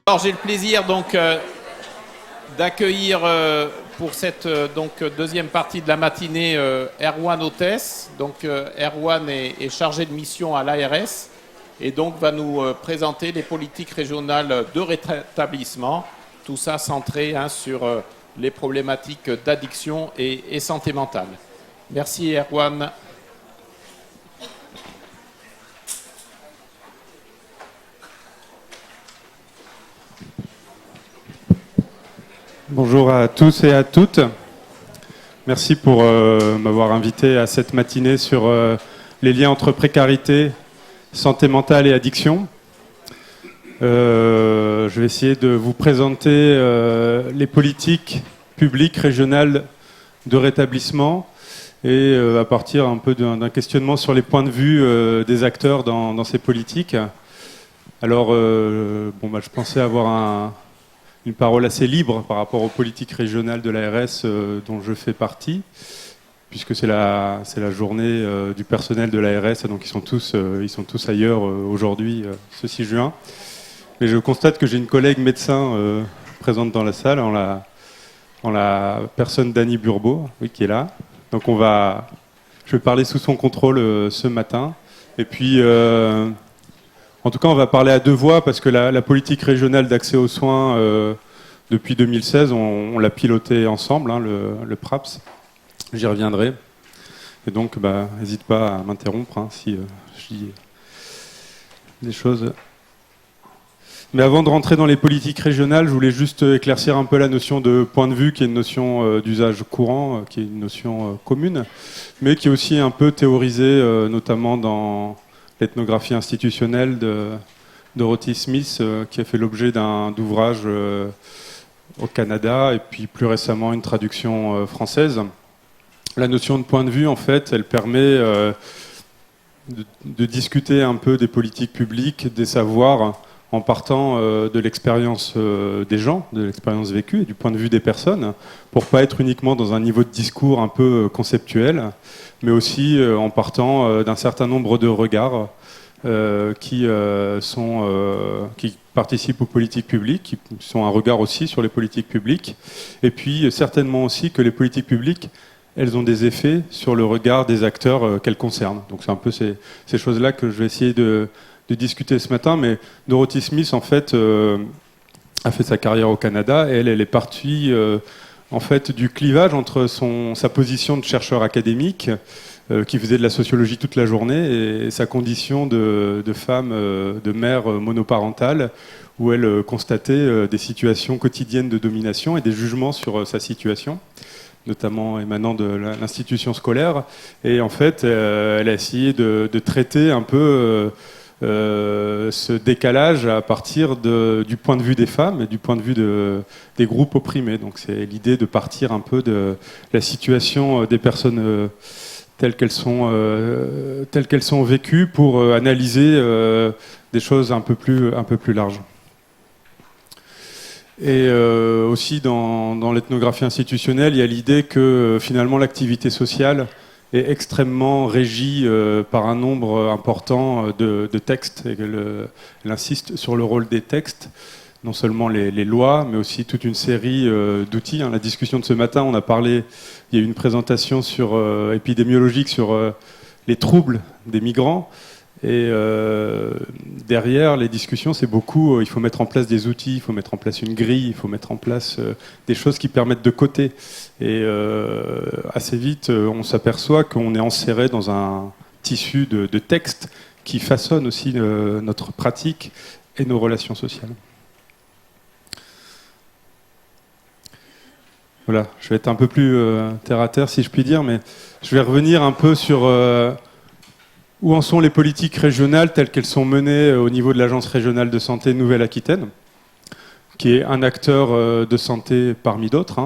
Alors j'ai le plaisir donc d'accueillir pour cette deuxième partie de la matinée Erwan Hôtesse. Donc Erwan est chargé de mission à l'ARS et donc va nous présenter les politiques régionales de rétablissement. Tout ça centré sur les problématiques d'addiction et santé mentale. Merci Erwan. Bonjour à tous et à toutes. Merci pour m'avoir invité à cette matinée sur les liens entre précarité, santé mentale et addiction. Je vais essayer de vous présenter les politiques publiques régionales de rétablissement et à partir un peu d'un questionnement sur les points de vue des acteurs dans ces politiques. Alors, je pensais avoir une parole assez libre par rapport aux politiques régionales de l'ARS dont je fais partie, puisque c'est la journée du personnel de l'ARS, donc ils sont tous ailleurs aujourd'hui, ce 6 juin. Mais je constate que j'ai une collègue médecin présente dans la salle, en la personne d'Annie Burbeau, oui, qui est là. Donc je vais parler sous son contrôle ce matin. Et puis, en tout cas, on va parler à deux voix parce que la politique régionale d'accès aux soins, depuis 2016, on l'a pilotée ensemble, le PRAPS. J'y reviendrai. Et donc, n'hésite pas à m'interrompre si je dis des choses. Mais avant de rentrer dans les politiques régionales, je voulais juste éclaircir un peu la notion de point de vue, qui est une notion d'usage courant, qui est une notion commune, mais qui est aussi un peu théorisée, notamment dans l'ethnographie institutionnelle de Dorothy Smith, qui a fait l'objet d'ouvrage au Canada et puis plus récemment une traduction française. La notion de point de vue, en fait, elle permet de discuter un peu des politiques publiques, des savoirs, en partant de l'expérience des gens, de l'expérience vécue et du point de vue des personnes, pour pas être uniquement dans un niveau de discours un peu conceptuel, mais aussi en partant d'un certain nombre de regards qui participent aux politiques publiques, qui sont un regard aussi sur les politiques publiques, et puis certainement aussi que les politiques publiques, elles ont des effets sur le regard des acteurs qu'elles concernent. Donc c'est un peu ces choses-là que je vais essayer de discuter ce matin, mais Dorothy Smith, en fait, a fait sa carrière au Canada, et elle est partie en fait, du clivage entre sa position de chercheur académique, qui faisait de la sociologie toute la journée, et sa condition de femme, de mère monoparentale, où elle constatait des situations quotidiennes de domination et des jugements sur sa situation, notamment émanant de l'institution scolaire. Et en fait, elle a essayé de traiter un peu ce décalage à partir du point de vue des femmes et du point de vue des groupes opprimés. Donc c'est l'idée de partir un peu de la situation des personnes telles qu'elles sont vécues pour analyser des choses un peu plus larges. Et aussi dans l'ethnographie institutionnelle, il y a l'idée que finalement l'activité sociale est extrêmement régie par un nombre important de textes. Et elle insiste sur le rôle des textes, non seulement les lois, mais aussi toute une série d'outils. La discussion de ce matin, on a parlé, il y a eu une présentation épidémiologique sur les troubles des migrants. Et derrière les discussions, c'est beaucoup, il faut mettre en place des outils, il faut mettre en place une grille, il faut mettre en place des choses qui permettent de coter. Et assez vite, on s'aperçoit qu'on est enserré dans un tissu de textes qui façonnent aussi notre pratique et nos relations sociales. Voilà, je vais être un peu plus terre à terre si je puis dire, mais je vais revenir un peu sur où en sont les politiques régionales telles qu'elles sont menées au niveau de l'Agence régionale de santé Nouvelle-Aquitaine, qui est un acteur de santé parmi d'autres.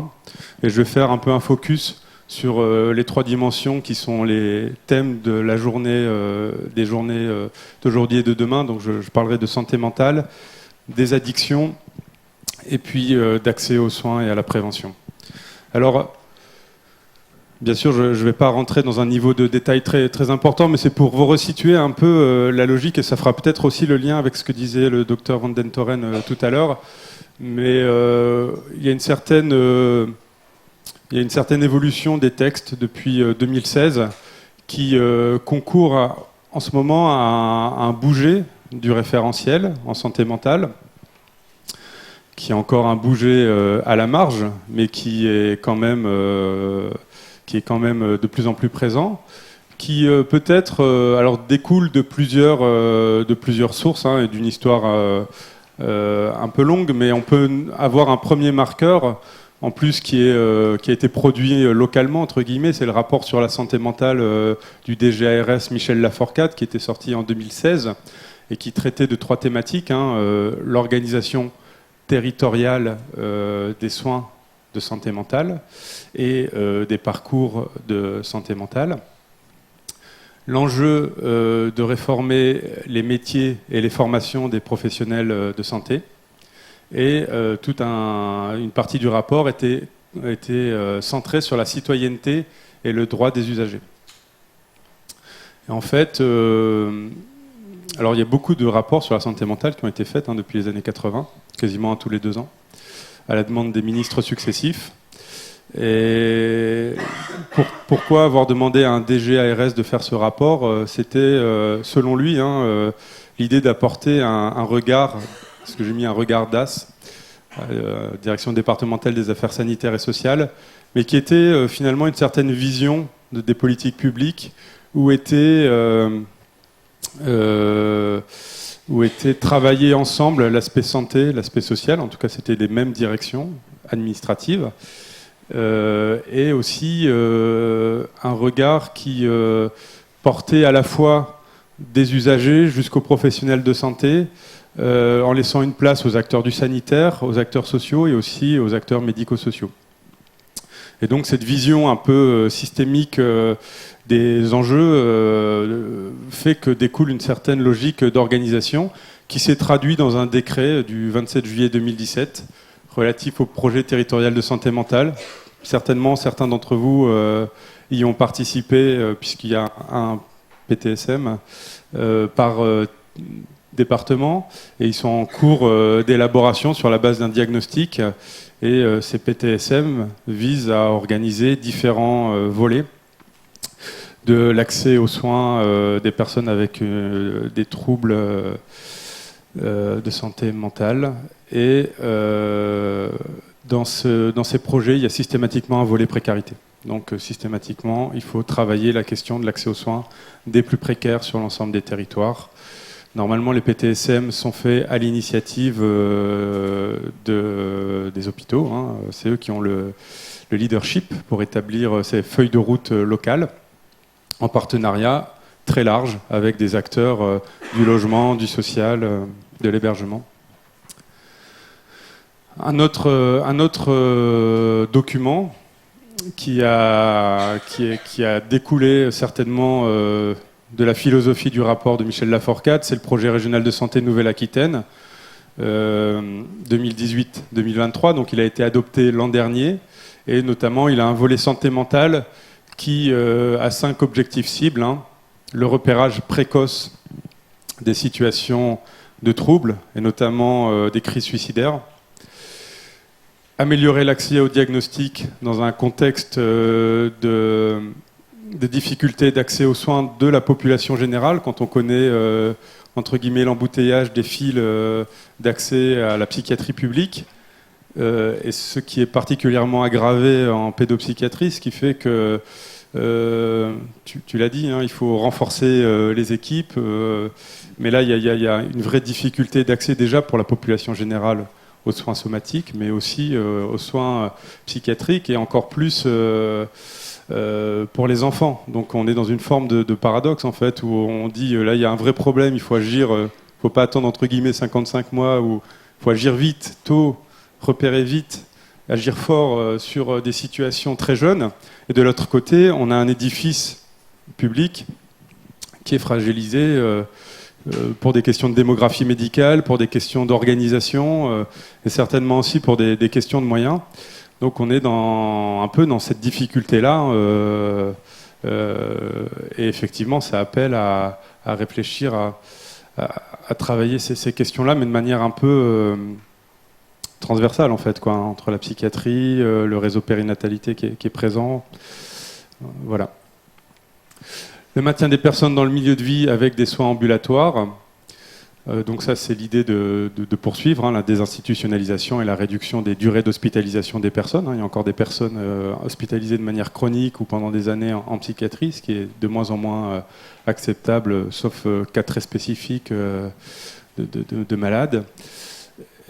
Et je vais faire un peu un focus sur les trois dimensions qui sont les thèmes de la journée, des journées d'aujourd'hui et de demain. Donc je parlerai de santé mentale, des addictions et puis d'accès aux soins et à la prévention. Alors, Bien sûr, je ne vais pas rentrer dans un niveau de détail très, très important, mais c'est pour vous resituer un peu la logique, et ça fera peut-être aussi le lien avec ce que disait le docteur Van den Toren tout à l'heure. Mais il y a une certaine évolution des textes depuis 2016 qui concourt en ce moment à un bouger du référentiel en santé mentale, qui est encore un bouger à la marge, mais qui est quand même de plus en plus présent, qui peut-être alors découle de plusieurs sources hein, et d'une histoire un peu longue, mais on peut avoir un premier marqueur en plus qui a été produit localement entre guillemets, c'est le rapport sur la santé mentale du DGARS Michel Laforcade qui était sorti en 2016 et qui traitait de 3 thématiques hein, l'organisation territoriale des soins de santé mentale et des parcours de santé mentale. L'enjeu de réformer les métiers et les formations des professionnels de santé. Et toute une partie du rapport était centrée sur la citoyenneté et le droit des usagers. Et en fait, alors il y a beaucoup de rapports sur la santé mentale qui ont été faits hein, depuis les années 80, quasiment tous les 2 ans, à la demande des ministres successifs. Et pourquoi avoir demandé à un DGARS de faire ce rapport c'était, selon lui, hein, l'idée d'apporter un regard, parce que j'ai mis un regard DAS, Direction départementale des affaires sanitaires et sociales, mais qui était finalement une certaine vision des politiques publiques où était travaillé ensemble l'aspect santé, l'aspect social, en tout cas c'était les mêmes directions administratives, et aussi un regard qui portait à la fois des usagers jusqu'aux professionnels de santé, en laissant une place aux acteurs du sanitaire, aux acteurs sociaux et aussi aux acteurs médico-sociaux. Et donc cette vision un peu systémique des enjeux fait que découle une certaine logique d'organisation qui s'est traduite dans un décret du 27 juillet 2017 relatif au projet territorial de santé mentale. Certainement, certains d'entre vous y ont participé puisqu'il y a un PTSM par département et ils sont en cours d'élaboration sur la base d'un diagnostic et ces PTSM visent à organiser différents volets de l'accès aux soins des personnes avec des troubles de santé mentale et dans ces projets il y a systématiquement un volet précarité. Donc systématiquement il faut travailler la question de l'accès aux soins des plus précaires sur l'ensemble des territoires. Normalement, les PTSM sont faits à l'initiative des hôpitaux. Hein. C'est eux qui ont le leadership pour établir ces feuilles de route locales en partenariat très large avec des acteurs du logement, du social, de l'hébergement. Un autre document qui a découlé certainement de la philosophie du rapport de Michel Laforcade, c'est le projet régional de santé Nouvelle-Aquitaine 2018-2023. Donc il a été adopté l'an dernier et notamment il a un volet santé mentale qui a 5 objectifs cibles. Hein. Le repérage précoce des situations de troubles et notamment des crises suicidaires. Améliorer l'accès au diagnostic dans un contexte de difficultés d'accès aux soins de la population générale, quand on connaît entre guillemets l'embouteillage des fils d'accès à la psychiatrie publique, et ce qui est particulièrement aggravé en pédopsychiatrie, ce qui fait que, tu l'as dit, hein, il faut renforcer les équipes, mais là il y a une vraie difficulté d'accès déjà pour la population générale aux soins somatiques, mais aussi aux soins psychiatriques et encore plus pour les enfants. Donc on est dans une forme de paradoxe en fait, où on dit là il y a un vrai problème, il faut agir, il ne faut pas attendre entre guillemets 55 mois, ou il faut agir vite, tôt, repérer vite, agir fort sur des situations très jeunes. Et de l'autre côté, on a un édifice public qui est fragilisé pour des questions de démographie médicale, pour des questions d'organisation et certainement aussi pour des questions de moyens. Donc on est un peu dans cette difficulté-là. Et effectivement, ça appelle à réfléchir, à travailler ces questions-là, mais de manière un peu transversale, en fait, quoi, entre la psychiatrie, le réseau périnatalité qui est présent. Voilà. Le maintien des personnes dans le milieu de vie avec des soins ambulatoires. Donc ça, c'est l'idée de poursuivre la désinstitutionnalisation et la réduction des durées d'hospitalisation des personnes. Il y a encore des personnes hospitalisées de manière chronique ou pendant des années en psychiatrie, ce qui est de moins en moins acceptable, sauf cas très spécifiques de malades.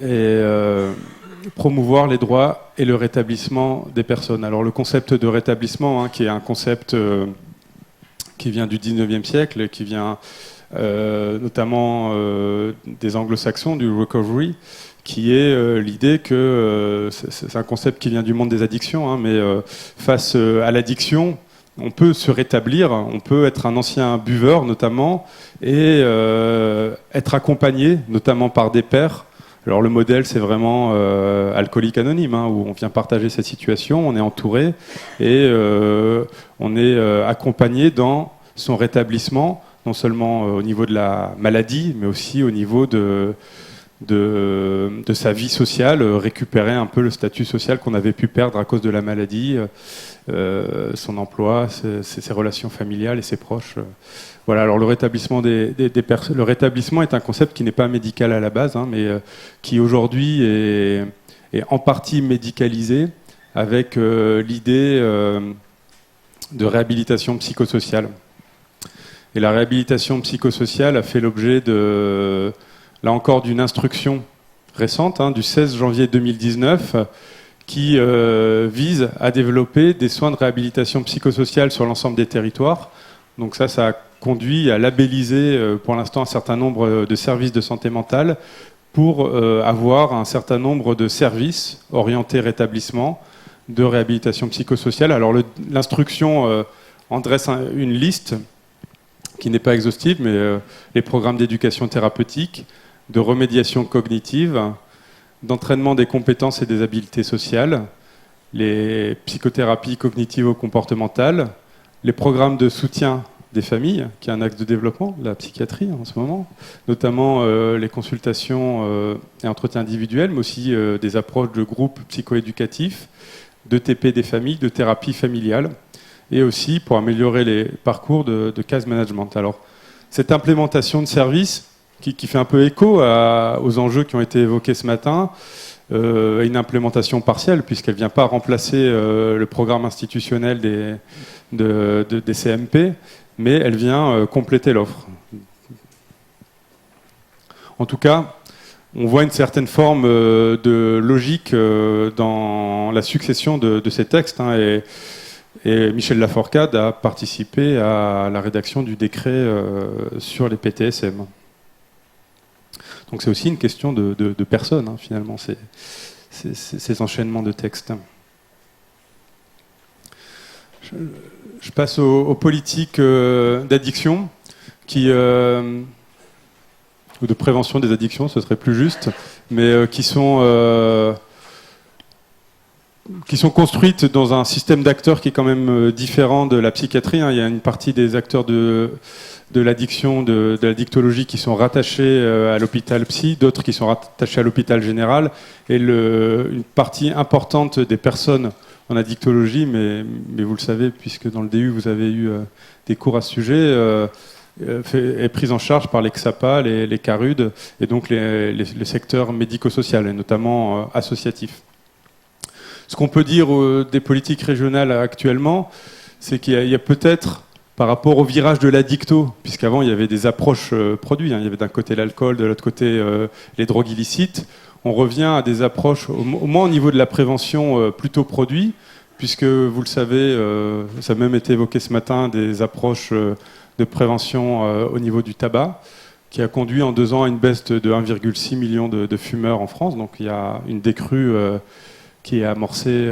Et promouvoir les droits et le rétablissement des personnes. Alors le concept de rétablissement, qui est un concept qui vient du 19e siècle, qui vient notamment des anglo-saxons, du recovery, qui est l'idée que c'est un concept qui vient du monde des addictions, mais face à l'addiction, on peut se rétablir, on peut être un ancien buveur notamment, et être accompagné notamment par des pairs. Alors le modèle, c'est vraiment Alcoolique Anonyme, où on vient partager cette situation, on est entouré et on est accompagné dans son rétablissement, non seulement au niveau de la maladie, mais aussi au niveau de sa vie sociale, récupérer un peu le statut social qu'on avait pu perdre à cause de la maladie, son emploi, ses relations familiales et ses proches. Voilà, alors le rétablissement le rétablissement est un concept qui n'est pas médical à la base, mais qui aujourd'hui est en partie médicalisé avec l'idée de réhabilitation psychosociale. Et la réhabilitation psychosociale a fait l'objet là encore d'une instruction récente, du 16 janvier 2019, qui vise à développer des soins de réhabilitation psychosociale sur l'ensemble des territoires. Donc ça a conduit à labelliser pour l'instant un certain nombre de services de santé mentale pour avoir un certain nombre de services orientés rétablissement de réhabilitation psychosociale. Alors l'instruction en dresse une liste qui n'est pas exhaustive, mais les programmes d'éducation thérapeutique, de remédiation cognitive, d'entraînement des compétences et des habiletés sociales, les psychothérapies cognitivo-comportementales, les programmes de soutien des familles, qui est un axe de développement de la psychiatrie en ce moment, notamment les consultations et entretiens individuels, mais aussi des approches de groupes psychoéducatifs, de TP des familles, de thérapie familiale, et aussi pour améliorer les parcours de case management. Alors, cette implémentation de services, qui fait un peu écho aux enjeux qui ont été évoqués ce matin, une implémentation partielle, puisqu'elle ne vient pas remplacer le programme institutionnel des CMP, mais elle vient compléter l'offre. En tout cas, on voit une certaine forme de logique dans la succession de ces textes, et Michel Laforcade a participé à la rédaction du décret sur les PTSM. Donc c'est aussi une question de personnes, finalement, ces enchaînements de textes. Je passe aux politiques d'addiction, ou de prévention des addictions, ce serait plus juste, mais qui sont construites dans un système d'acteurs qui est quand même différent de la psychiatrie. Il y a une partie des acteurs de l'addiction, de la dictologie qui sont rattachés à l'hôpital psy, d'autres qui sont rattachés à l'hôpital général, et une partie importante des personnes en addictologie, mais vous le savez, puisque dans le DU vous avez eu des cours à ce sujet, est prise en charge par les XAPA, les CARUD, et donc le secteur médico-social, et notamment associatif. Ce qu'on peut dire des politiques régionales actuellement, c'est qu'il y a peut-être, par rapport au virage de l'addicto, puisqu'avant il y avait des approches produits, il y avait d'un côté l'alcool, de l'autre côté les drogues illicites, on revient à des approches, au moins au niveau de la prévention, plutôt produits, puisque vous le savez, ça a même été évoqué ce matin, des approches de prévention au niveau du tabac, qui a conduit en 2 ans à une baisse de 1,6 million de fumeurs en France. Donc il y a une décrue qui est amorcée,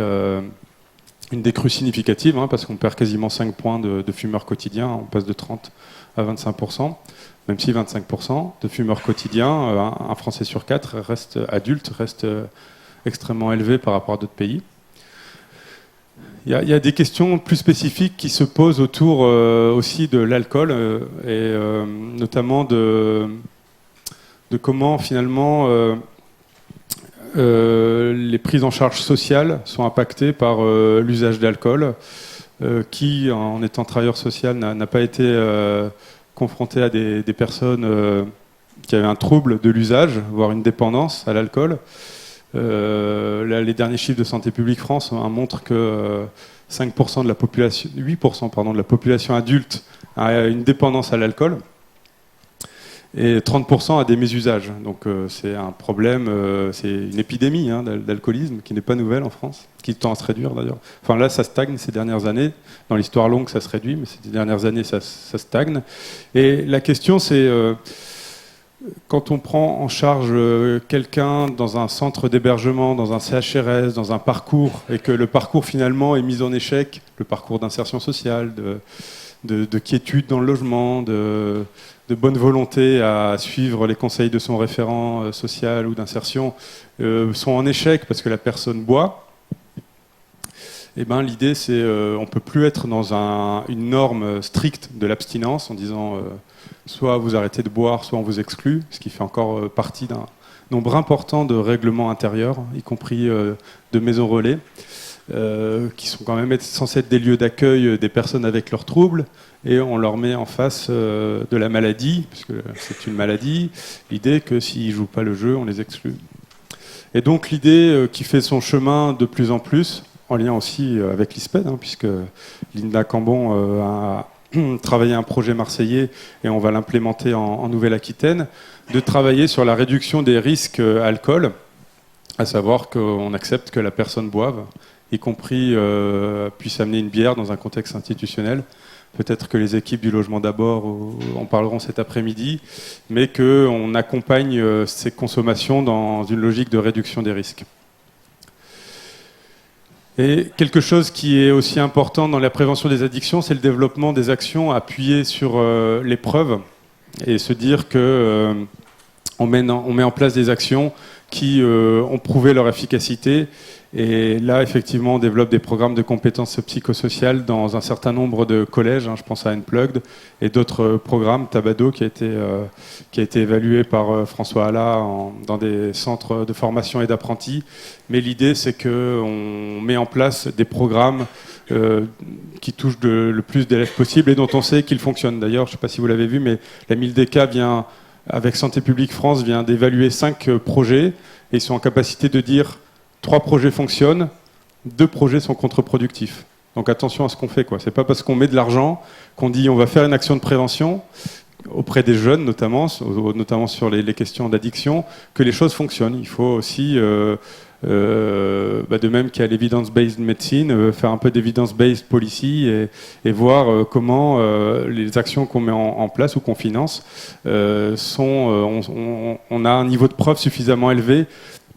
une décrue significative, parce qu'on perd quasiment 5 points de fumeurs quotidiens, on passe de 30 à 25%, même si 25% de fumeurs quotidiens, un Français sur 4 adulte, reste extrêmement élevé par rapport à d'autres pays. Il y a des questions plus spécifiques qui se posent autour aussi de l'alcool et notamment de comment finalement les prises en charge sociales sont impactées par l'usage d'alcool, qui, en étant travailleur social, n'a pas été confronté à des personnes qui avaient un trouble de l'usage, voire une dépendance à l'alcool. Là, les derniers chiffres de Santé publique France montrent que 5% de la population, 8% pardon, de la population adulte a une dépendance à l'alcool et 30% a des mésusages. Donc c'est un problème, c'est une épidémie d'alcoolisme qui n'est pas nouvelle en France, qui tend à se réduire d'ailleurs. Enfin là, ça stagne ces dernières années. Dans l'histoire longue, ça se réduit, mais ces dernières années, ça stagne. Et la question, c'est quand on prend en charge quelqu'un dans un centre d'hébergement, dans un CHRS, dans un parcours, et que le parcours finalement est mis en échec, le parcours d'insertion sociale, de quiétude dans le logement, de bonne volonté à suivre les conseils de son référent social ou d'insertion, sont en échec parce que la personne boit, eh ben, l'idée c'est on ne peut plus être dans une norme stricte de l'abstinence en disant soit vous arrêtez de boire, soit on vous exclut, ce qui fait encore partie d'un nombre important de règlements intérieurs, y compris de maisons relais, qui sont quand même censés être des lieux d'accueil des personnes avec leurs troubles, et on leur met en face de la maladie, puisque c'est une maladie, l'idée que s'ils ne jouent pas le jeu, on les exclut. Et donc l'idée qui fait son chemin de plus en plus, en lien aussi avec l'ISPED, puisque Linda Cambon a travaillé un projet marseillais et on va l'implémenter en Nouvelle-Aquitaine, de travailler sur la réduction des risques alcool, à savoir qu'on accepte que la personne boive, y compris puisse amener une bière dans un contexte institutionnel. Peut-être que les équipes du logement d'abord en parleront cet après-midi, mais qu'on accompagne ces consommations dans une logique de réduction des risques. Et quelque chose qui est aussi important dans la prévention des addictions, c'est le développement des actions appuyées sur les preuves et se dire que on met en place des actions qui ont prouvé leur efficacité. Et là, effectivement, on développe des programmes de compétences psychosociales dans un certain nombre de collèges. Je pense à Unplugged et d'autres programmes, Tabado, qui a été évalué par François Alla dans des centres de formation et d'apprentis. Mais l'idée, c'est qu'on met en place des programmes qui touchent le plus d'élèves possible et dont on sait qu'ils fonctionnent. D'ailleurs, je ne sais pas si vous l'avez vu, mais la MILDECA avec Santé publique France, vient d'évaluer 5 projets et ils sont en capacité de dire 3 projets fonctionnent, 2 projets sont contre-productifs. Donc attention à ce qu'on fait, quoi. C'est pas parce qu'on met de l'argent qu'on dit on va faire une action de prévention auprès des jeunes, notamment sur les questions d'addiction, que les choses fonctionnent. Il faut aussi, de même qu'il y a l'evidence-based medicine, faire un peu d'evidence-based policy et voir comment les actions qu'on met en place ou qu'on finance on a un niveau de preuve suffisamment élevé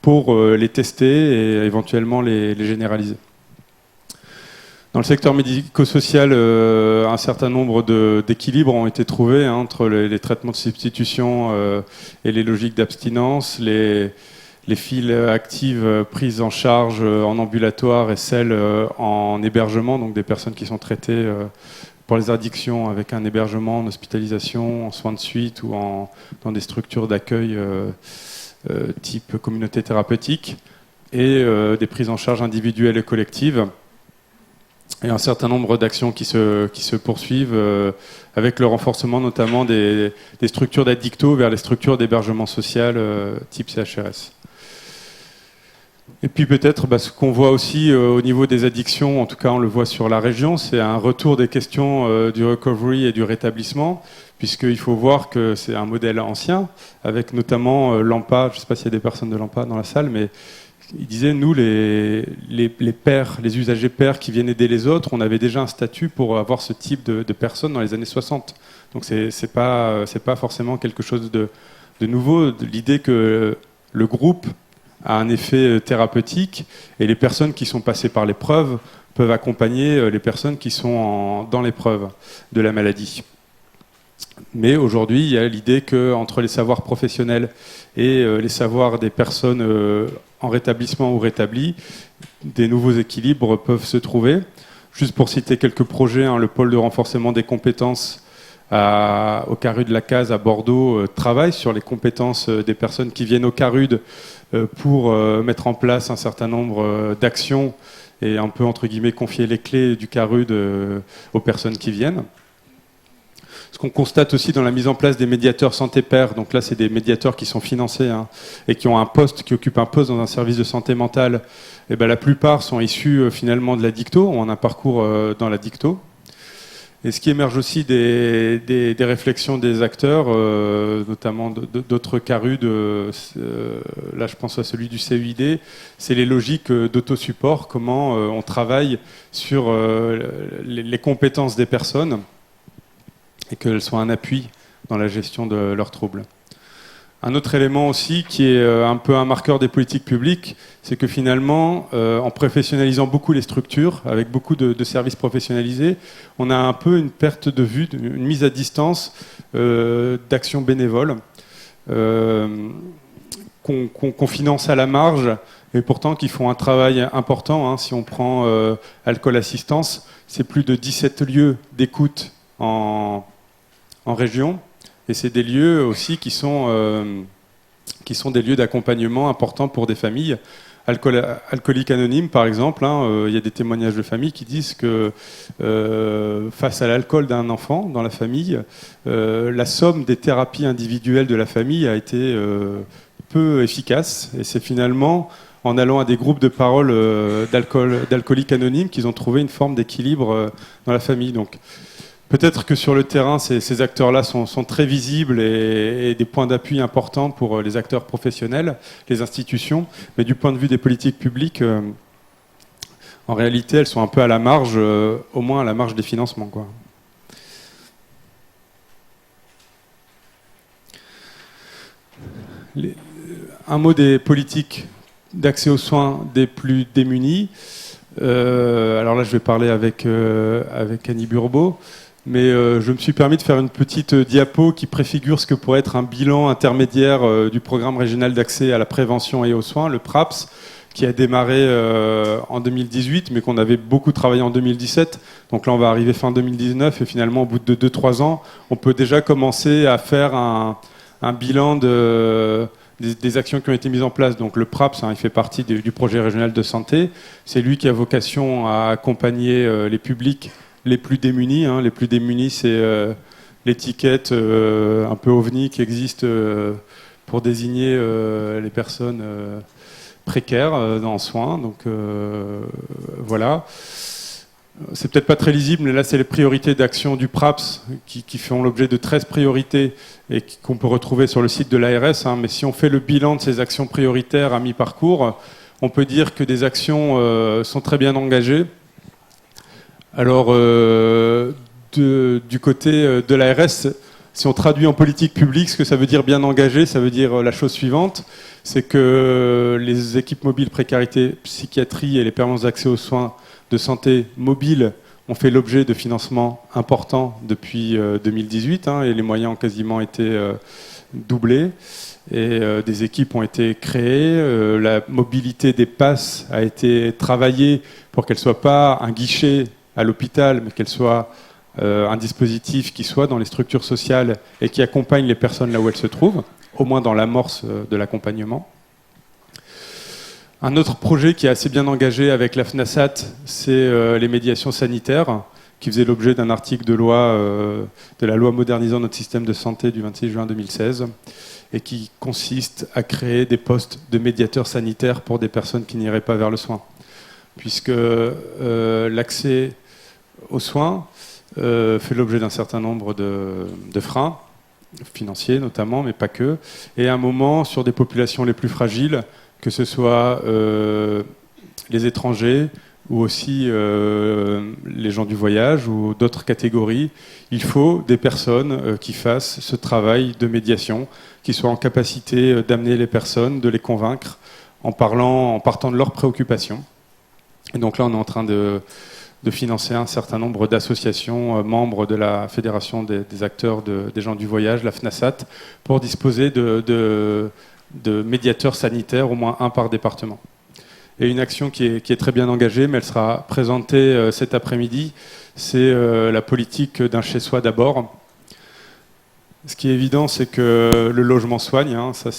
pour les tester et éventuellement les généraliser. Dans le secteur médico-social, un certain nombre d'équilibres ont été trouvés entre les traitements de substitution et les logiques d'abstinence, les files actives prises en charge en ambulatoire et celles en hébergement, donc des personnes qui sont traitées pour les addictions avec un hébergement en hospitalisation, en soins de suite ou dans des structures d'accueil type communauté thérapeutique, et des prises en charge individuelles et collectives, et un certain nombre d'actions qui se poursuivent avec le renforcement notamment des structures d'addicto vers les structures d'hébergement social type CHRS. Et puis peut-être ce qu'on voit aussi au niveau des addictions, en tout cas on le voit sur la région, c'est un retour des questions du recovery et du rétablissement, puisqu'il faut voir que c'est un modèle ancien, avec notamment l'AMPA, je ne sais pas s'il y a des personnes de l'AMPA dans la salle, mais il disait, nous, les pairs, les usagers pairs qui viennent aider les autres, on avait déjà un statut pour avoir ce type de personnes dans les années 60. Donc c'est pas forcément quelque chose de nouveau, l'idée que le groupe a un effet thérapeutique et les personnes qui sont passées par l'épreuve peuvent accompagner les personnes qui sont dans l'épreuve de la maladie. Mais aujourd'hui, il y a l'idée qu'entre les savoirs professionnels et les savoirs des personnes en rétablissement ou rétablies, des nouveaux équilibres peuvent se trouver. Juste pour citer quelques projets, le pôle de renforcement des compétences au CARUD La Case à Bordeaux travaille sur les compétences des personnes qui viennent au CARUD pour mettre en place un certain nombre d'actions et un peu, entre guillemets, confier les clés du CARUD aux personnes qui viennent. Ce qu'on constate aussi dans la mise en place des médiateurs santé-pairs, donc là c'est des médiateurs qui sont financés et qui ont qui occupent un poste dans un service de santé mentale, et la plupart sont issus finalement de la dicto, ont un parcours dans la dicto. Et ce qui émerge aussi des réflexions des acteurs, notamment d'autres CARUD, là je pense à celui du CEID, c'est les logiques d'autosupport, comment on travaille sur les compétences des personnes et qu'elles soient un appui dans la gestion de leurs troubles. Un autre élément aussi qui est un peu un marqueur des politiques publiques, c'est que finalement, en professionnalisant beaucoup les structures, avec beaucoup de services professionnalisés, on a un peu une perte de vue, une mise à distance d'actions bénévoles qu'on finance à la marge et pourtant qui font un travail important. Si on prend Alcool Assistance, c'est plus de 17 lieux d'écoute en région, et c'est des lieux aussi qui sont des lieux d'accompagnement importants pour des familles. Alcooliques Anonymes, par exemple, il y a des témoignages de familles qui disent que face à l'alcool d'un enfant dans la famille, la somme des thérapies individuelles de la famille a été peu efficace, et c'est finalement en allant à des groupes de parole d'alcooliques anonymes qu'ils ont trouvé une forme d'équilibre dans la famille. Donc, peut-être que sur le terrain, ces acteurs-là sont très visibles et des points d'appui importants pour les acteurs professionnels, les institutions, mais du point de vue des politiques publiques, en réalité, elles sont un peu à la marge, au moins à la marge des financements, quoi. Un mot des politiques d'accès aux soins des plus démunis. Alors là, je vais parler avec Annie Burbeau. Mais je me suis permis de faire une petite diapo qui préfigure ce que pourrait être un bilan intermédiaire du programme régional d'accès à la prévention et aux soins, le PRAPS, qui a démarré en 2018, mais qu'on avait beaucoup travaillé en 2017. Donc là, on va arriver fin 2019, et finalement, au bout de 2-3 ans, on peut déjà commencer à faire un bilan des actions qui ont été mises en place. Donc le PRAPS, il fait partie du projet régional de santé. C'est lui qui a vocation à accompagner les publics les plus démunis. Les plus démunis, c'est l'étiquette un peu ovni qui existe pour désigner les personnes précaires en soins. Donc voilà. C'est peut-être pas très lisible, mais là, c'est les priorités d'action du PRAPS qui font l'objet de 13 priorités et qu'on peut retrouver sur le site de l'ARS. Mais si on fait le bilan de ces actions prioritaires à mi-parcours, on peut dire que des actions sont très bien engagées. Alors, du côté de l'ARS, si on traduit en politique publique, ce que ça veut dire bien engagé, ça veut dire la chose suivante, c'est que les équipes mobiles précarité, psychiatrie et les permanences d'accès aux soins de santé mobiles ont fait l'objet de financements importants depuis 2018, et les moyens ont quasiment été doublés. Et des équipes ont été créées, la mobilité des passes a été travaillée pour qu'elle ne soit pas un guichet à l'hôpital, mais qu'elle soit un dispositif qui soit dans les structures sociales et qui accompagne les personnes là où elles se trouvent, au moins dans l'amorce de l'accompagnement. Un autre projet qui est assez bien engagé avec la FNASAT, c'est les médiations sanitaires, qui faisait l'objet d'un article de loi, de la loi modernisant notre système de santé du 26 juin 2016, et qui consiste à créer des postes de médiateurs sanitaires pour des personnes qui n'iraient pas vers le soin. Puisque l'accès aux soins fait l'objet d'un certain nombre de freins, financiers notamment, mais pas que. Et à un moment, sur des populations les plus fragiles, que ce soit les étrangers ou aussi les gens du voyage ou d'autres catégories, il faut des personnes qui fassent ce travail de médiation, qui soient en capacité d'amener les personnes, de les convaincre en partant de leurs préoccupations. Et donc là, on est en train de financer un certain nombre d'associations membres de la Fédération des acteurs des gens du voyage, la FNASAT, pour disposer de médiateurs sanitaires, au moins un par département. et une action qui est très bien engagée, mais elle sera présentée cet après-midi. C'est la politique d'un chez-soi d'abord. Ce qui est évident, c'est que le logement soigne. Hein, ça,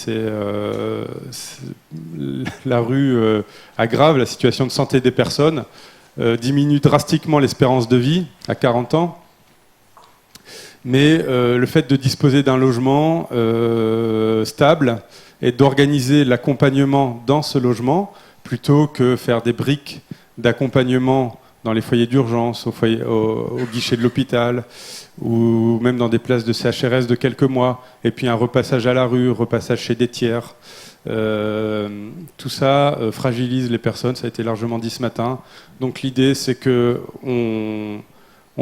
la rue aggrave la situation de santé des personnes, diminue drastiquement l'espérance de vie à 40 ans. Mais le fait de disposer d'un logement stable et d'organiser l'accompagnement dans ce logement, plutôt que faire des briques d'accompagnement dans les foyers d'urgence, au guichet de l'hôpital, ou même dans des places de CHRS de quelques mois, et puis un repassage à la rue, repassage chez des tiers. Tout ça fragilise les personnes, ça a été largement dit ce matin. Donc l'idée, c'est qu'on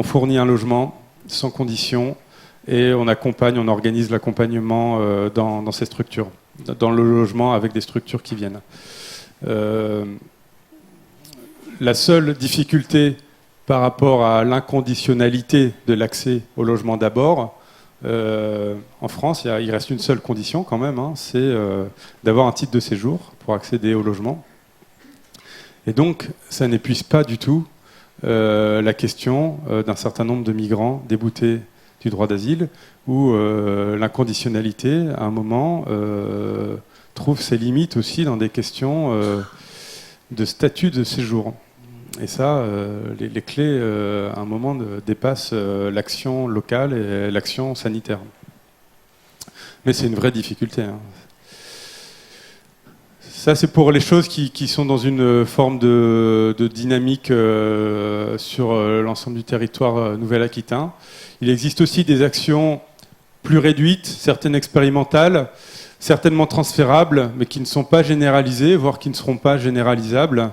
fournit un logement sans condition, et on organise l'accompagnement dans ces structures, dans le logement avec des structures qui viennent. La seule difficulté par rapport à l'inconditionnalité de l'accès au logement d'abord, en France, il reste une seule condition quand même, hein, c'est d'avoir un titre de séjour pour accéder au logement. Et donc, ça n'épuise pas du tout la question d'un certain nombre de migrants déboutés du droit d'asile, où l'inconditionnalité, à un moment, trouve ses limites aussi dans des questions de statut de séjour. Et ça, les clés, à un moment, dépassent l'action locale et l'action sanitaire. Mais c'est une vraie difficulté. Hein. Ça, c'est pour les choses qui sont dans une forme de dynamique sur l'ensemble du territoire Nouvelle-Aquitaine. Il existe aussi des actions plus réduites, certaines expérimentales, certainement transférables, mais qui ne sont pas généralisées, voire qui ne seront pas généralisables.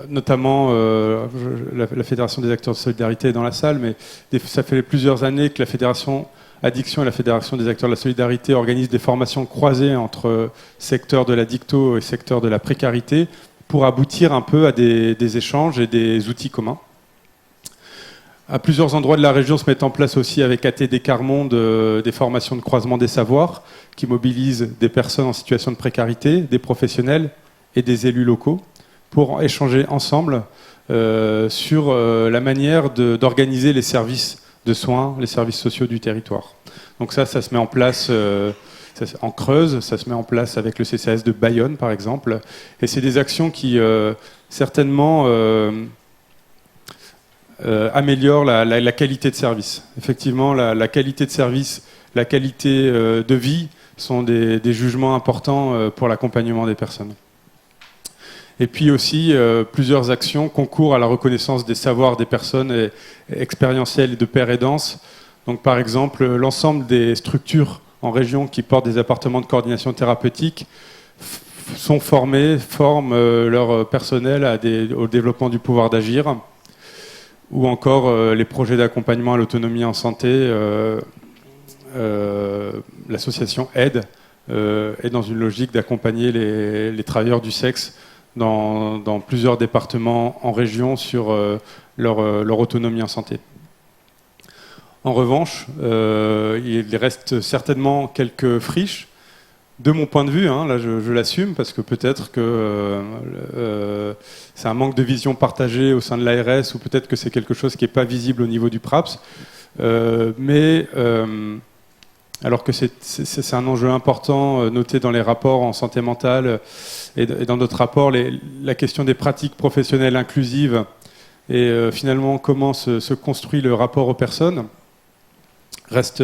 Notamment la Fédération des acteurs de solidarité est dans la salle, mais ça fait plusieurs années que la Fédération Addiction et la Fédération des acteurs de la solidarité organisent des formations croisées entre secteur de l'addicto et secteur de la précarité pour aboutir un peu à des échanges et des outils communs. À plusieurs endroits de la région se mettent en place aussi avec ATD Carmonde des formations de croisement des savoirs qui mobilisent des personnes en situation de précarité, des professionnels et des élus locaux pour échanger ensemble sur la manière d'organiser les services de soins, les services sociaux du territoire. Donc ça se met en place en Creuse, ça se met en place avec le CCAS de Bayonne par exemple, et c'est des actions qui certainement améliorent la qualité de service. Effectivement, la qualité de service, la qualité de vie sont des jugements importants pour l'accompagnement des personnes. Et puis aussi, plusieurs actions concourent à la reconnaissance des savoirs des personnes expérientielles et de pairs aidants. Donc, par exemple, l'ensemble des structures en région qui portent des appartements de coordination thérapeutique forment leur personnel au développement du pouvoir d'agir, ou encore les projets d'accompagnement à l'autonomie en santé. L'association AIDE est dans une logique d'accompagner les travailleurs du sexe dans plusieurs départements en région sur leur autonomie en santé. En revanche, il reste certainement quelques friches. De mon point de vue, hein, là je l'assume, parce que peut-être que c'est un manque de vision partagée au sein de l'ARS, ou peut-être que c'est quelque chose qui n'est pas visible au niveau du PRAPS. Alors que c'est un enjeu important noté dans les rapports en santé mentale et dans d'autres rapports, la question des pratiques professionnelles inclusives et finalement comment se construit le rapport aux personnes reste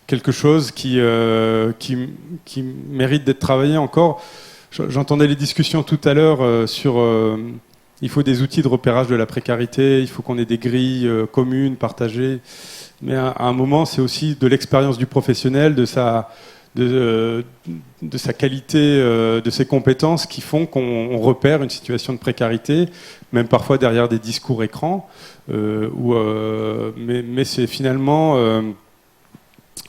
quelque chose qui mérite d'être travaillé encore. J'entendais les discussions tout à l'heure sur il faut des outils de repérage de la précarité, il faut qu'on ait des grilles communes, partagées. Mais à un moment, c'est aussi de l'expérience du professionnel, de sa qualité, de ses compétences qui font qu'on repère une situation de précarité, même parfois derrière des discours écrans. Mais c'est finalement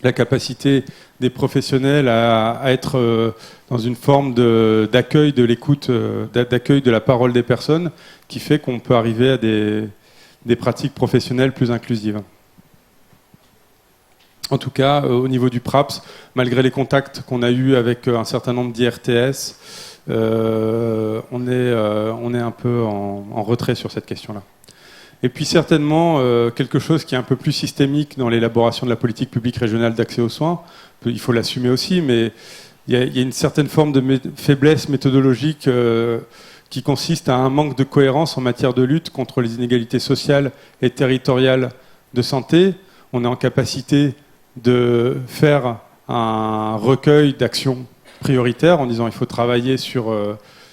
la capacité des professionnels à être dans une forme d'accueil de l'écoute, d'accueil de la parole des personnes, qui fait qu'on peut arriver à des pratiques professionnelles plus inclusives. En tout cas, au niveau du PRAPS, malgré les contacts qu'on a eus avec un certain nombre d'IRTS, on est un peu en retrait sur cette question-là. Et puis certainement, quelque chose qui est un peu plus systémique dans l'élaboration de la politique publique régionale d'accès aux soins, il faut l'assumer aussi, mais il y a une certaine forme de faiblesse méthodologique qui consiste à un manque de cohérence en matière de lutte contre les inégalités sociales et territoriales de santé. On est en capacité de faire un recueil d'actions prioritaires en disant il faut travailler sur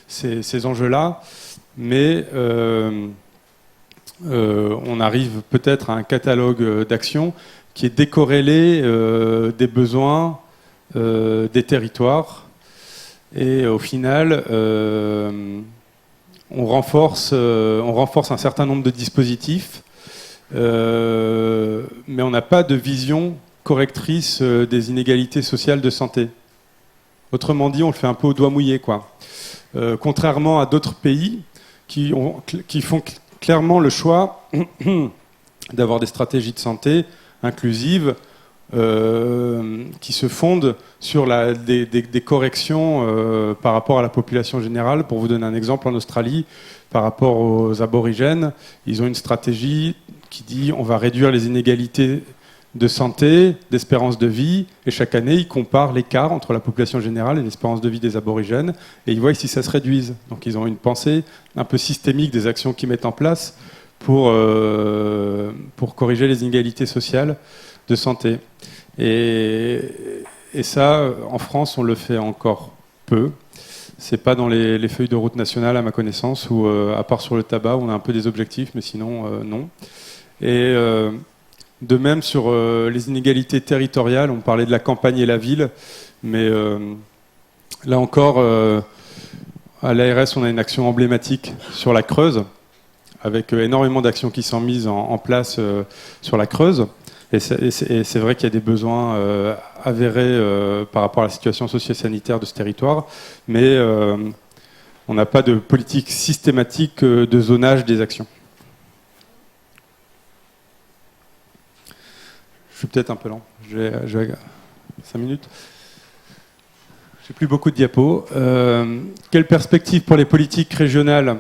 ces enjeux-là, mais on arrive peut-être à un catalogue d'actions qui est décorrélé des besoins des territoires, et au final on renforce un certain nombre de dispositifs, mais on n'a pas de vision correctrice des inégalités sociales de santé. Autrement dit, on le fait un peu au doigt mouillé, quoi. Contrairement à d'autres pays qui font clairement le choix d'avoir des stratégies de santé inclusives qui se fondent sur des corrections par rapport à la population générale. Pour vous donner un exemple, en Australie, par rapport aux aborigènes, ils ont une stratégie qui dit on va réduire les inégalités de santé, d'espérance de vie, et chaque année, ils comparent l'écart entre la population générale et l'espérance de vie des aborigènes, et ils voient si ça se réduise. Donc ils ont une pensée un peu systémique des actions qu'ils mettent en place pour corriger les inégalités sociales de santé. Et ça, en France, on le fait encore peu. C'est pas dans les feuilles de route nationales, à ma connaissance, où, à part sur le tabac, on a un peu des objectifs, mais sinon, non. Et de même, sur les inégalités territoriales, on parlait de la campagne et la ville, mais là encore, à l'ARS, on a une action emblématique sur la Creuse, avec énormément d'actions qui sont mises en place sur la Creuse. Et c'est vrai qu'il y a des besoins avérés par rapport à la situation socio-sanitaire de ce territoire, mais on n'a pas de politique systématique de zonage des actions. Je suis peut-être un peu lent. J'ai 5 minutes. J'ai plus beaucoup de diapos. Quelle perspective pour les politiques régionales ?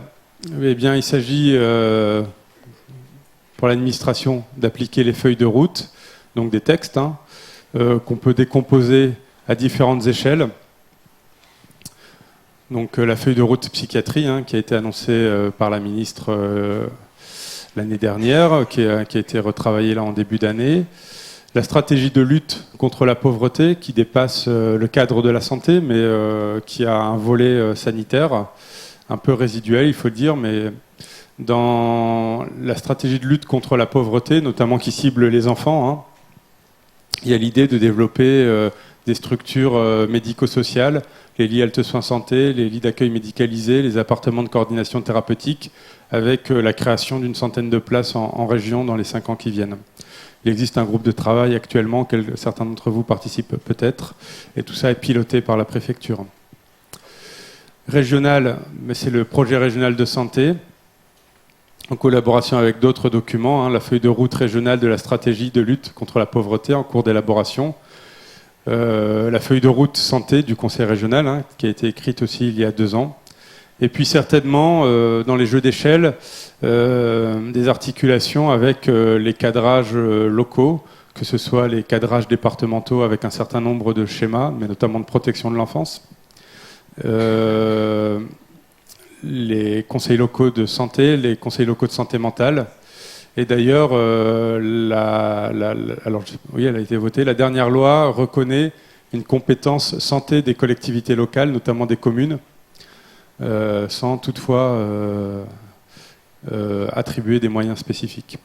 Eh bien, il s'agit pour l'administration d'appliquer les feuilles de route, donc des textes, qu'on peut décomposer à différentes échelles. Donc la feuille de route psychiatrie, qui a été annoncée par la ministre l'année dernière, qui a été retravaillée là en début d'année. La stratégie de lutte contre la pauvreté, qui dépasse le cadre de la santé, mais qui a un volet sanitaire un peu résiduel, il faut le dire, mais dans la stratégie de lutte contre la pauvreté, notamment qui cible les enfants, il y a l'idée de développer des structures médico-sociales, les lits halte soins santé, les lits d'accueil médicalisés, les appartements de coordination thérapeutique, avec la création d'une centaine de places en région dans les 5 ans qui viennent. Il existe un groupe de travail actuellement, certains d'entre vous participent peut-être, et tout ça est piloté par la préfecture. Régional, mais c'est le projet régional de santé, en collaboration avec d'autres documents, la feuille de route régionale de la stratégie de lutte contre la pauvreté en cours d'élaboration, la feuille de route santé du conseil régional, qui a été écrite aussi il y a 2 ans, et puis certainement dans les jeux d'échelle, des articulations avec les cadrages locaux, que ce soit les cadrages départementaux avec un certain nombre de schémas, mais notamment de protection de l'enfance, les conseils locaux de santé, les conseils locaux de santé mentale. Et d'ailleurs, oui, elle a été votée. La dernière loi reconnaît une compétence santé des collectivités locales, notamment des communes, sans toutefois attribuer des moyens spécifiques.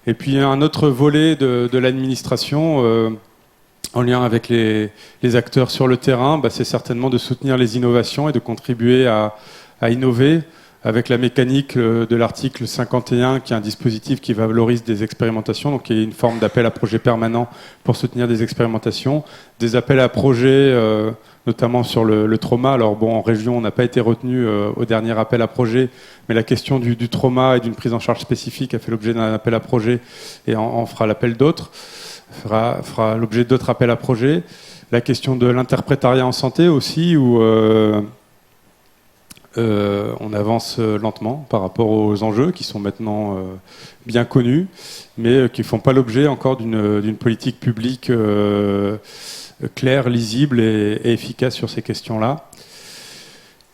Et puis un autre volet de l'administration, en lien avec les acteurs sur le terrain, c'est certainement de soutenir les innovations et de contribuer à innover avec la mécanique de l'article 51, qui est un dispositif qui valorise des expérimentations, donc qui est une forme d'appel à projet permanent pour soutenir des expérimentations, des appels à projets, notamment sur le trauma. Alors bon, en région, on n'a pas été retenu au dernier appel à projet, mais la question du trauma et d'une prise en charge spécifique a fait l'objet d'un appel à projet et on fera l'appel d'autres. fera l'objet d'autres appels à projets. La question de l'interprétariat en santé aussi, où on avance lentement par rapport aux enjeux qui sont maintenant bien connus, mais qui ne font pas l'objet encore d'une politique publique claire, lisible et efficace sur ces questions-là.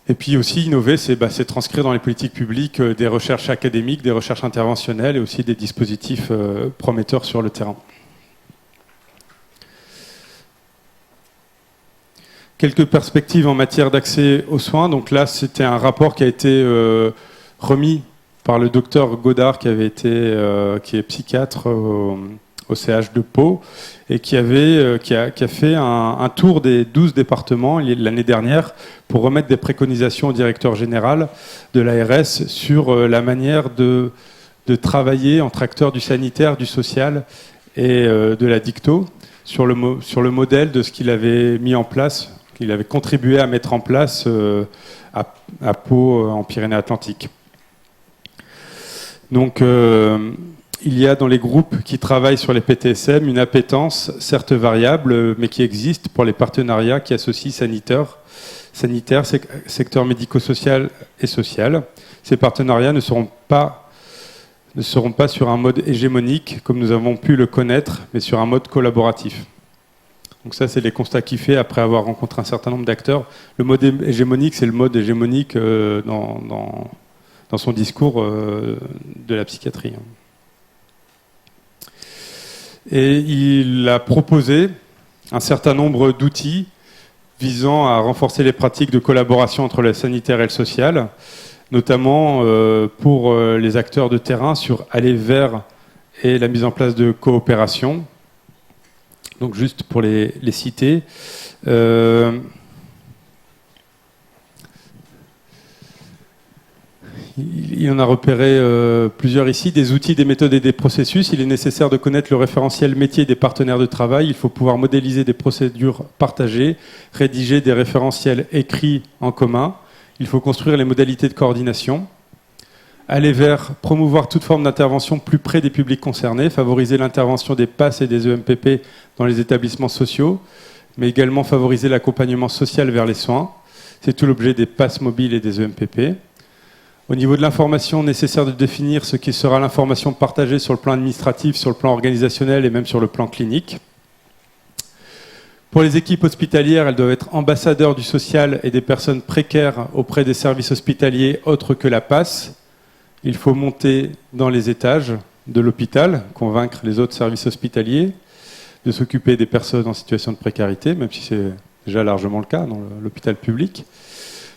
Et puis aussi innover, c'est transcrire dans les politiques publiques des recherches académiques, des recherches interventionnelles et aussi des dispositifs prometteurs sur le terrain. Quelques perspectives en matière d'accès aux soins. Donc là, c'était un rapport qui a été remis par le docteur Godard, qui est psychiatre au CH de Pau, et qui a fait un tour des 12 départements l'année dernière pour remettre des préconisations au directeur général de l'ARS sur la manière de travailler entre acteurs du sanitaire, du social et de la dicto, sur le modèle de ce qu'il avait mis en place, qu'il avait contribué à mettre en place à Pau, en Pyrénées-Atlantiques. Donc, il y a dans les groupes qui travaillent sur les PTSM une appétence, certes variable, mais qui existe pour les partenariats qui associent sanitaire, secteur médico-social et social. Ces partenariats ne seront pas sur un mode hégémonique, comme nous avons pu le connaître, mais sur un mode collaboratif. Donc ça, c'est les constats qu'il fait après avoir rencontré un certain nombre d'acteurs. Le mode hégémonique, c'est le mode hégémonique dans son discours de la psychiatrie. Et il a proposé un certain nombre d'outils visant à renforcer les pratiques de collaboration entre le sanitaire et le social, notamment pour les acteurs de terrain sur aller vers et la mise en place de coopération. Donc juste pour les citer. Il en a repéré plusieurs ici, des outils, des méthodes et des processus. Il est nécessaire de connaître le référentiel métier des partenaires de travail. Il faut pouvoir modéliser des procédures partagées, rédiger des référentiels écrits en commun. Il faut construire les modalités de coordination. Aller vers promouvoir toute forme d'intervention plus près des publics concernés, favoriser l'intervention des PASS et des EMPP dans les établissements sociaux, mais également favoriser l'accompagnement social vers les soins. C'est tout l'objet des PASS mobiles et des EMPP. Au niveau de l'information, nécessaire de définir ce qui sera l'information partagée sur le plan administratif, sur le plan organisationnel et même sur le plan clinique. Pour les équipes hospitalières, elles doivent être ambassadeurs du social et des personnes précaires auprès des services hospitaliers autres que la PASS. Il faut monter dans les étages de l'hôpital, convaincre les autres services hospitaliers de s'occuper des personnes en situation de précarité, même si c'est déjà largement le cas dans l'hôpital public.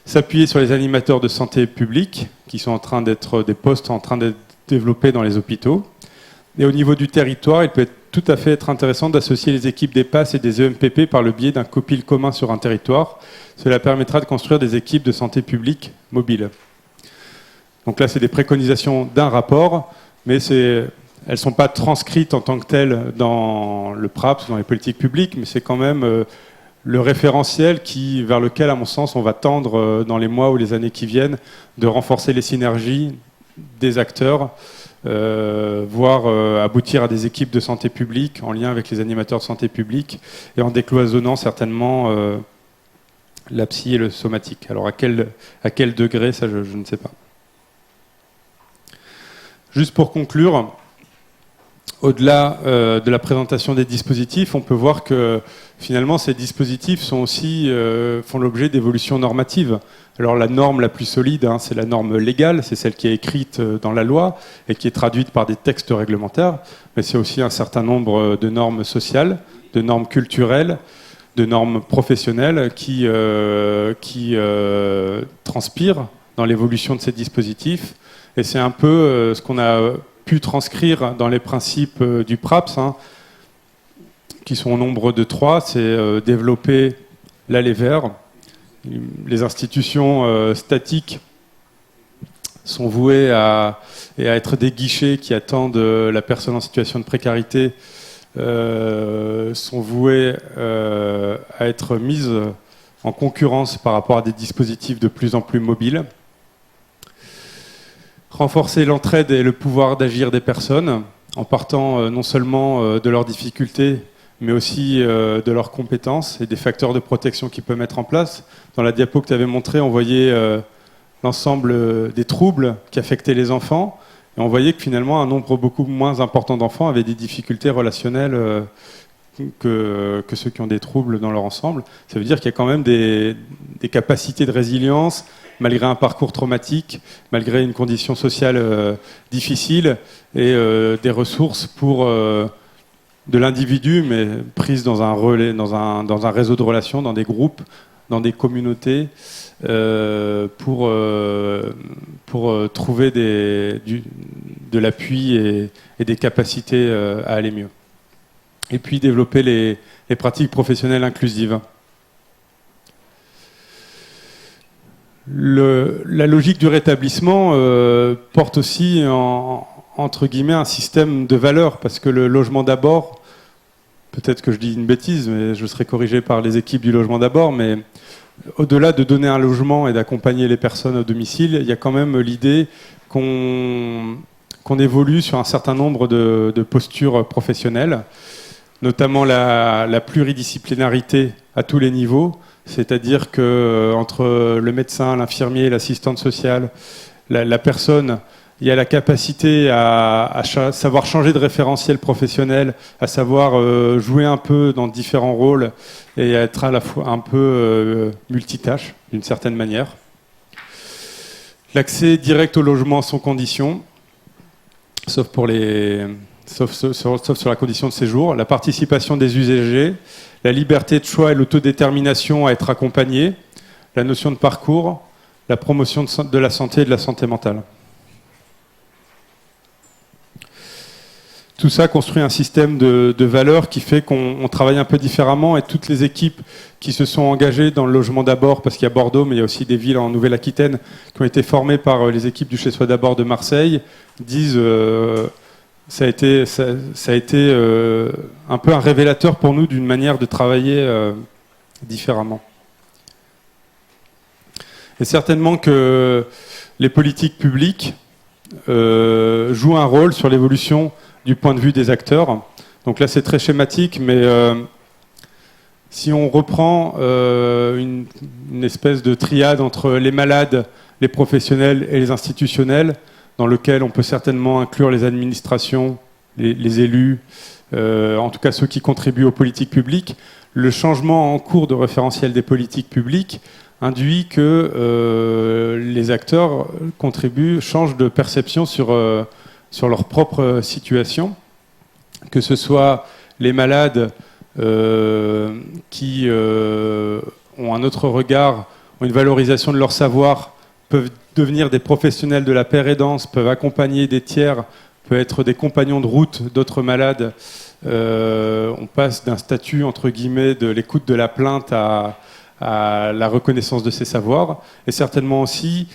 S'appuyer sur les animateurs de santé publique, qui sont en train d'être des postes en train d'être développés dans les hôpitaux. Et au niveau du territoire, il peut tout à fait être intéressant d'associer les équipes des PASS et des EMPP par le biais d'un copil commun sur un territoire. Cela permettra de construire des équipes de santé publique mobiles. Donc là, c'est des préconisations d'un rapport, mais elles ne sont pas transcrites en tant que telles dans le PRAPS, dans les politiques publiques, mais c'est quand même le référentiel vers lequel, à mon sens, on va tendre dans les mois ou les années qui viennent, de renforcer les synergies des acteurs, voire aboutir à des équipes de santé publique en lien avec les animateurs de santé publique et en décloisonnant certainement la psy et le somatique. Alors à quel degré, ça je ne sais pas. Juste pour conclure, au-delà de la présentation des dispositifs, on peut voir que finalement ces dispositifs font l'objet d'évolutions normatives. Alors la norme la plus solide, c'est la norme légale, c'est celle qui est écrite dans la loi et qui est traduite par des textes réglementaires, mais c'est aussi un certain nombre de normes sociales, de normes culturelles, de normes professionnelles qui transpirent dans l'évolution de ces dispositifs. Et c'est un peu ce qu'on a pu transcrire dans les principes du PRAPS, qui sont au nombre de 3, c'est développer l'aller vers. Les institutions statiques sont vouées à être des guichets qui attendent la personne en situation de précarité, sont vouées à être mises en concurrence par rapport à des dispositifs de plus en plus mobiles. Renforcer l'entraide et le pouvoir d'agir des personnes en partant non seulement de leurs difficultés, mais aussi de leurs compétences et des facteurs de protection qu'ils peuvent mettre en place. Dans la diapo que tu avais montrée, on voyait l'ensemble des troubles qui affectaient les enfants, et on voyait que finalement un nombre beaucoup moins important d'enfants avaient des difficultés relationnelles que ceux qui ont des troubles dans leur ensemble. Ça veut dire qu'il y a quand même des capacités de résilience, malgré un parcours traumatique, malgré une condition sociale difficile, et des ressources pour de l'individu, mais prises dans un relais, dans un réseau de relations, dans des groupes, dans des communautés, pour trouver de l'appui et des capacités à aller mieux. Et puis développer les pratiques professionnelles inclusives. La logique du rétablissement porte aussi entre guillemets un système de valeurs, parce que le logement d'abord, peut-être que je dis une bêtise, mais je serai corrigé par les équipes du logement d'abord, mais au-delà de donner un logement et d'accompagner les personnes au domicile, il y a quand même l'idée qu'on évolue sur un certain nombre de postures professionnelles, notamment la pluridisciplinarité à tous les niveaux, c'est-à-dire que entre le médecin, l'infirmier, l'assistante sociale, la personne, il y a la capacité à savoir changer de référentiel professionnel, à savoir jouer un peu dans différents rôles et à être à la fois un peu multitâche d'une certaine manière. L'accès direct au logement sans condition, sauf sur la condition de séjour, la participation des usagers, la liberté de choix et l'autodétermination à être accompagnés, la notion de parcours, la promotion de la santé et de la santé mentale. Tout ça construit un système de valeurs qui fait qu'on travaille un peu différemment, et toutes les équipes qui se sont engagées dans le logement d'abord, parce qu'il y a Bordeaux, mais il y a aussi des villes en Nouvelle-Aquitaine qui ont été formées par les équipes du Chez Soi d'abord de Marseille, disent ça a été un peu un révélateur pour nous d'une manière de travailler différemment. Et certainement que les politiques publiques jouent un rôle sur l'évolution du point de vue des acteurs. Donc là, c'est très schématique, mais si on reprend une espèce de triade entre les malades, les professionnels et les institutionnels, dans lequel on peut certainement inclure les administrations, les élus, en tout cas ceux qui contribuent aux politiques publiques, le changement en cours de référentiel des politiques publiques induit que les acteurs changent de perception sur leur propre situation, que ce soit les malades qui ont un autre regard, ont une valorisation de leur savoir, peuvent devenir des professionnels de la paire aidance, peuvent accompagner des tiers, peuvent être des compagnons de route d'autres malades. On passe d'un statut, entre guillemets, de l'écoute de la plainte à la reconnaissance de ses savoirs, et certainement aussi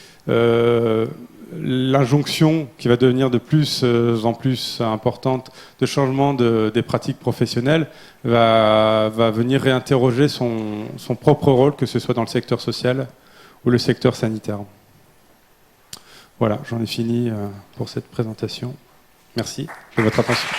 l'injonction qui va devenir de plus en plus importante de changement des pratiques professionnelles va venir réinterroger son propre rôle, que ce soit dans le secteur social ou le secteur sanitaire. Voilà, j'en ai fini pour cette présentation. Merci de votre attention.